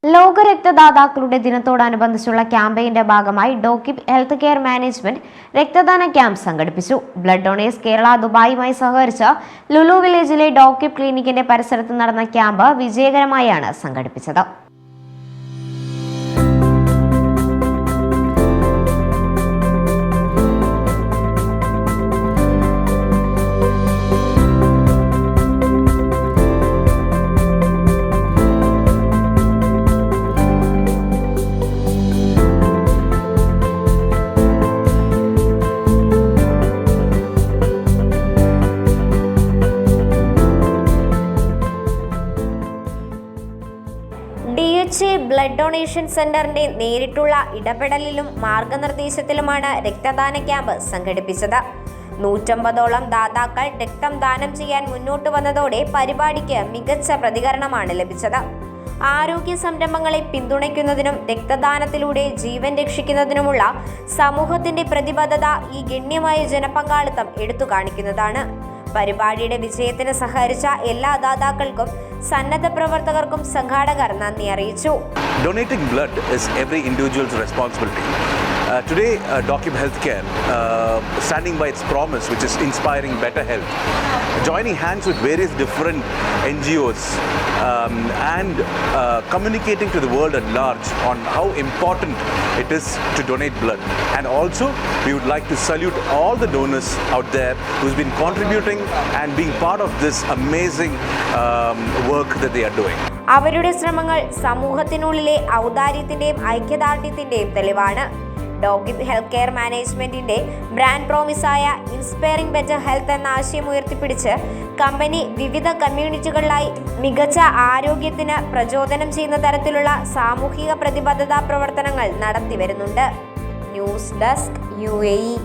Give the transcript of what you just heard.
ലോക രക്തദാതാക്കളുടെ ദിനത്തോടനുബന്ധിച്ചുള്ള ക്യാമ്പയിന്റെ ഭാഗമായി ഡോക്കിബ് ഹെൽത്ത് കെയർ മാനേജ്മെന്റ് രക്തദാന ക്യാമ്പ് സംഘടിപ്പിച്ചു. ബ്ലഡ് ഡൊണേഴ്സ് കേരള ദുബായുമായി സഹകരിച്ച് ലുലു വില്ലേജിലെ ഡോക്കിബ് ക്ലിനിക്കിന്റെ പരിസരത്ത് നടന്ന ക്യാമ്പ് വിജയകരമായാണ് സംഘടിപ്പിച്ചത്. DHA ബ്ലഡ് ഡൊണേഷൻ സെന്ററിന്റെ നേരിട്ടുള്ള ഇടപെടലിലും മാർഗനിർദ്ദേശത്തിലുമാണ് രക്തദാന ക്യാമ്പ് സംഘടിപ്പിച്ചത്. 150ഓളം ദാതാക്കൾ രക്തം ദാനം ചെയ്യാൻ മുന്നോട്ട് വന്നതോടെ പരിപാടിക്ക് മികച്ച പ്രതികരണമാണ് ലഭിച്ചത്. ആരോഗ്യ സംരംഭങ്ങളെ പിന്തുണയ്ക്കുന്നതിനും രക്തദാനത്തിലൂടെ ജീവൻ രക്ഷിക്കുന്നതിനുമുള്ള സമൂഹത്തിന്റെ പ്രതിബദ്ധത ഈ ഗണ്യമായ ജനപങ്കാളിത്തം എടുത്തു കാണിക്കുന്നതാണ്. പരിപാടിയുടെ വിജയത്തിന് സഹകരിച്ച എല്ലാ ദാതാക്കൾക്കും സന്നദ്ധ പ്രവർത്തകർക്കും സംഘാടകർ നന്ദി അറിയിച്ചു. Donating blood is every individual's responsibility. Today, Dokib Healthcare, standing by its promise, which is inspiring better health, joining hands with various different NGOs and communicating to the world at large on how important it is to donate blood. And also, we would like to salute all the donors out there who's been contributing and being part of this amazing work that they are doing. അവരുടെ ശ്രമങ്ങൾ സമൂഹത്തിനുള്ളിലെ ഔദാര്യത്തിന്റെയും ഐക്യദാർഢ്യത്തിന്റെയും തെളിവാണ്. ഡോക്കിബ് health care മാനേജ്മെന്റിന്റെ brand പ്രോമിസായ inspiring better health എന്ന ആശയം ഉയർത്തിപ്പിടിച്ച് company വിവിധ കമ്മ്യൂണിറ്റികളിലായി മികച്ച ആരോഗ്യത്തിന് പ്രചോദനം ചെയ്യുന്ന തരത്തിലുള്ള സാമൂഹിക പ്രതിബദ്ധതാ പ്രവർത്തനങ്ങൾ നടത്തിവരുന്നുണ്ട്. News desk UAE.